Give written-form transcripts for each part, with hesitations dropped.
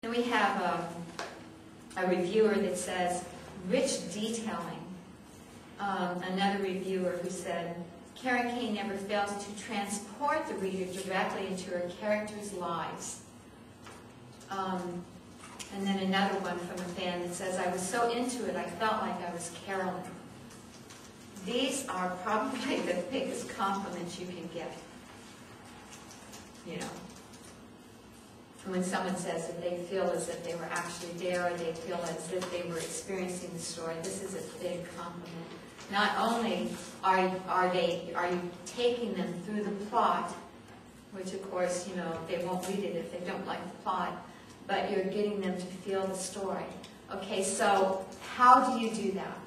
Then we have a reviewer that says, rich detailing. Another reviewer who said, Karen Kay never fails to transport the reader directly into her characters' lives. And then another one from a fan that says, I was so into it, I felt like I was Carolyn. These are probably the biggest compliments you can get. You know, when someone says that they feel as if they were actually there, or they feel as if they were experiencing the story, this is a big compliment. Not only are you taking them through the plot, which of course, you know, they won't read it if they don't like the plot, but you're getting them to feel the story. Okay, so how do you do that?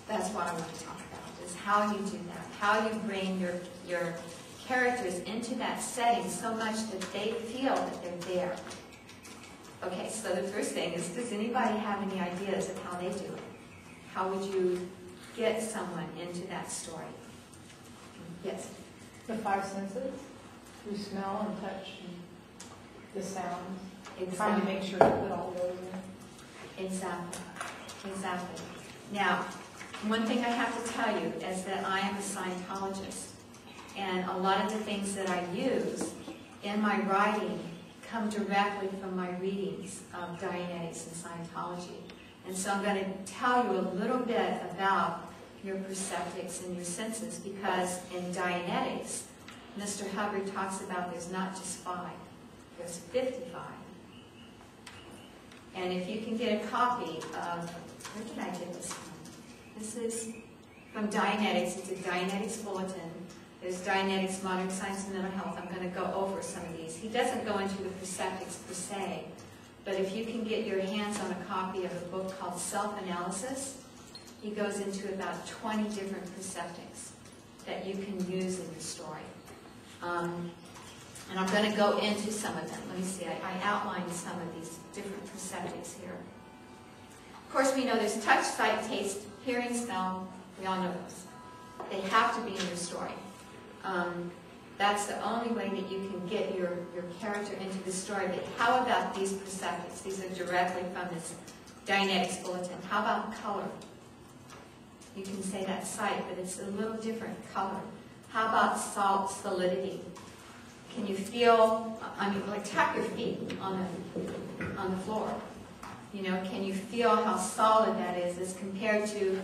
That's what I want to talk about, is how you do that. How you bring your characters into that setting so much that they feel that they're there. Okay, so the first thing is, does anybody have any ideas of how they do it? How would you get someone into that story? Yes? The five senses, through smell and touch and the sounds. Exactly. Trying to make sure to put all those in. Exactly. Exactly. Now, one thing I have to tell you is that I am a Scientologist. And a lot of the things that I use in my writing come directly from my readings of Dianetics and Scientology. And so I'm going to tell you a little bit about your perceptics and your senses, because in Dianetics, Mr. Hubbard talks about there's not just 5, there's 55. And if you can get a copy of, where did I get this from? This is from Dianetics. It's a Dianetics bulletin. There's Dianetics, Modern Science and Mental Health. I'm going to go over some of these. He doesn't go into the perceptics per se, but if you can get your hands on a copy of a book called Self-Analysis, he goes into about 20 different perceptics that you can use in your story. And I'm going to go into some of them. Let me see. I outlined some of these different perceptics here. Of course, we know there's touch, sight, taste, hearing, smell. We all know those. They have to be in your story. That's the only way that you can get your character into the story. But how about these perceptics? These are directly from this Dianetics bulletin. How about color? You can say that's sight, but it's a little different color. How about salt, solidity? Can you feel, I mean, like tap your feet on the floor. You know, can you feel how solid that is as compared to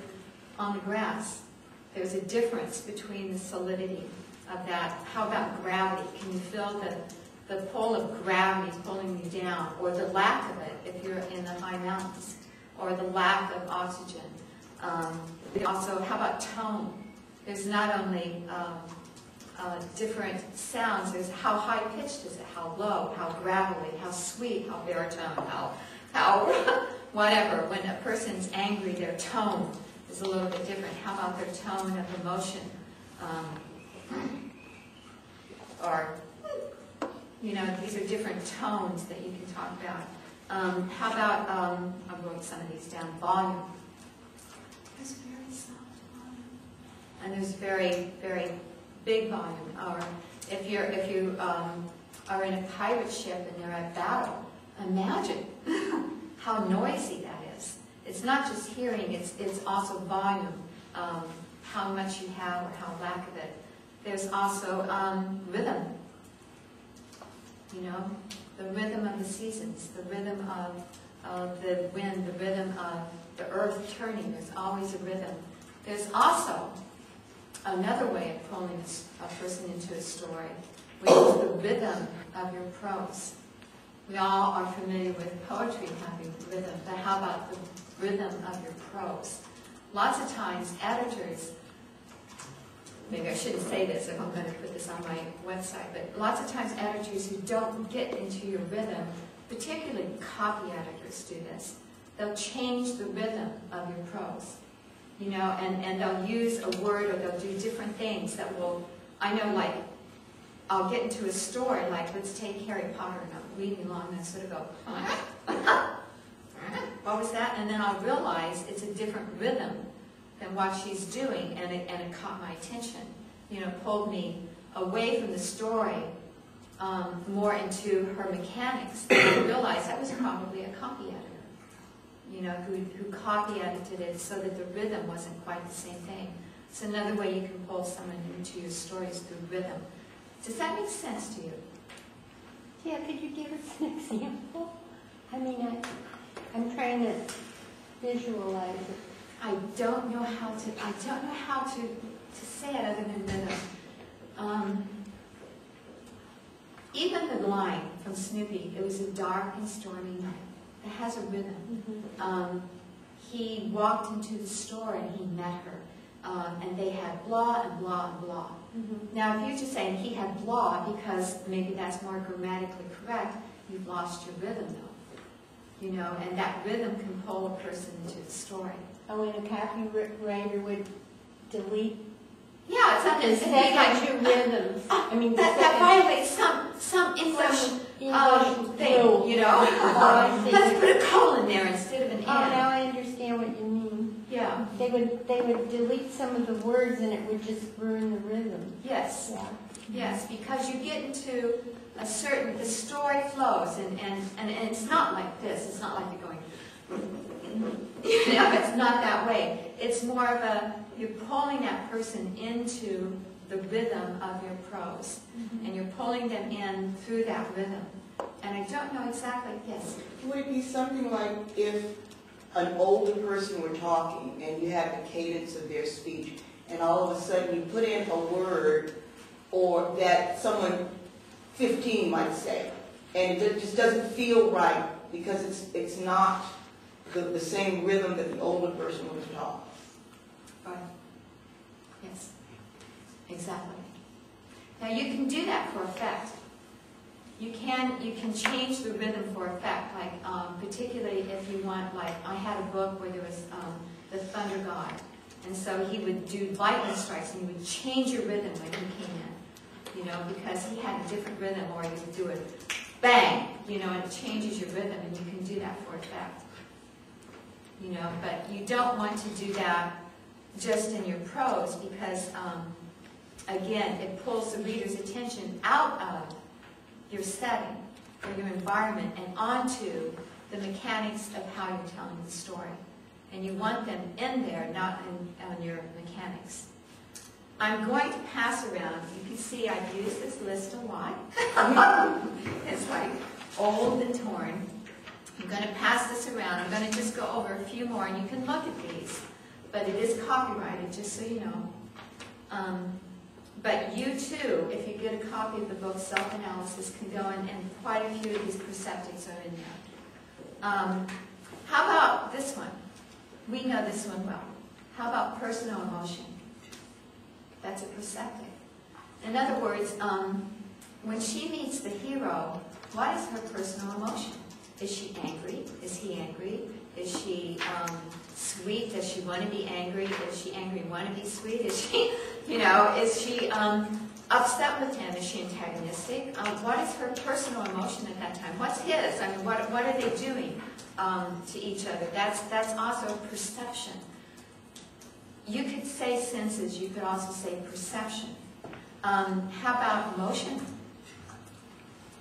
on the grass? There's a difference between the solidity of that. How about gravity? Can you feel the pull of gravity pulling you down, or the lack of it if you're in the high mountains, or the lack of oxygen? Also, how about tone? There's not only different sounds, there's how high-pitched is it, how low, how gravelly, how sweet, how baritone, how whatever. When a person's angry, their tone is a little bit different. How about their tone of emotion? Or, you know, these are different tones that you can talk about. How about, I wrote some of these down, volume. There's very soft volume. And there's very, very big volume. Or if you are in a pirate ship and they're at battle, imagine how noisy that is. It's not just hearing, it's also volume, how much you have or how lack of it. There's also rhythm, you know, the rhythm of the seasons, the rhythm of the wind, the rhythm of the earth turning. There's always a rhythm. There's also another way of pulling a person into a story, which is the rhythm of your prose. We all are familiar with poetry having rhythm, but how about the rhythm of your prose? Lots of times, editors, maybe I shouldn't say this if I'm going to put this on my website, but lots of times editors who don't get into your rhythm, particularly copy editors do this. They'll change the rhythm of your prose, you know, and they'll use a word, or they'll do different things that will, I know, like, I'll get into a story, like, let's take Harry Potter, and I'm reading along, and I sort of go, what was that? And then I'll realize it's a different rhythm than what she's doing, and it caught my attention. You know, pulled me away from the story more into her mechanics, I realized that was probably a copy editor, you know, who copy edited it so that the rhythm wasn't quite the same thing. It's another way you can pull someone into your stories through rhythm. Does that make sense to you? Yeah, could you give us an example? I mean, I'm trying to visualize it. I don't know how to say it other than rhythm. Even the line from Snoopy, it was a dark and stormy night. It has a rhythm. He walked into the store and he met her. And they had blah and blah and blah. Now, if you're just saying he had blah because maybe that's more grammatically correct, you've lost your rhythm, though. You know, and that rhythm can pull a person into the story. Oh, and a copywriter would delete Yeah, it's not the second two rhythms. I mean, that violates some English thing, rule. you know. I see. Let's put a colon there instead of an Oh, now and. I understand what you mean. Yeah. They would delete some of the words and it would just ruin the rhythm. Yes. Yeah. Yes, because you get into a certain, the story flows, and it's not like this. It's not like you're going, you know, it's not that way. It's more of a, you're pulling that person into the rhythm of your prose, and you're pulling them in through that rhythm. And I don't know exactly, yes? Would it be something like if an older person were talking and you had the cadence of their speech, and all of a sudden you put in a word or that someone 15 might say, and it just doesn't feel right because it's not the same rhythm that the older person would have talked. Right. Yes. Exactly. Now you can do that for effect. You can change the rhythm for effect, like particularly if you want, like I had a book where there was the thunder god, and so he would do lightning strikes and he would change your rhythm when he came in, you know, because he had a different rhythm, or he would do it bang, you know, and it changes your rhythm, and you can do that for effect, you know, but you don't want to do that just in your prose because, again, it pulls the reader's attention out of your setting or your environment and onto the mechanics of how you're telling the story. And you want them in there, not on your mechanics. I'm going to pass around. You can see I've used this list a lot. It's like old and torn. I'm going to pass this around. I'm going to just go over a few more, and you can look at these. But it is copyrighted, just so you know. But you too, if you get a copy of the book Self-Analysis, can go in, and quite a few of these perceptics are in there. How about this one? We know this one well. How about personal emotion? That's a perceptic. In other words, when she meets the hero, what is her personal emotion? Is she angry? Is he angry? Is she sweet? Does she want to be angry? Is she angry and want to be sweet? Is she, you know, is she upset with him? Is she antagonistic? What is her personal emotion at that time? What's his? I mean, what are they doing to each other? That's also perception. You could say senses. You could also say perception. How about emotion?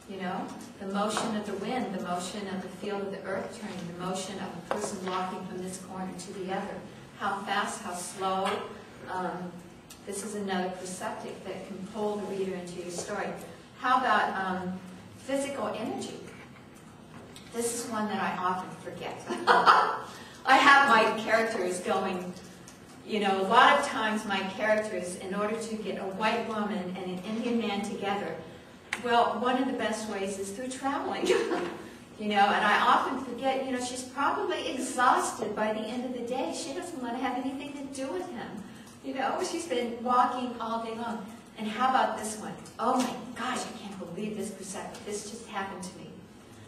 You know, the motion of the wind, the motion of the field of the earth turning, the motion of a person walking from this corner to the other. How fast, how slow. This is another perceptive that can pull the reader into your story. How about physical energy? This is one that I often forget. I have my characters going, you know, a lot of times my characters, in order to get a white woman and an Indian man together, well, one of the best ways is through traveling, you know, and I often forget, you know, she's probably exhausted by the end of the day. She doesn't want to have anything to do with him. You know, she's been walking all day long. And how about this one? Oh my gosh, I can't believe this perceptive. This just happened to me.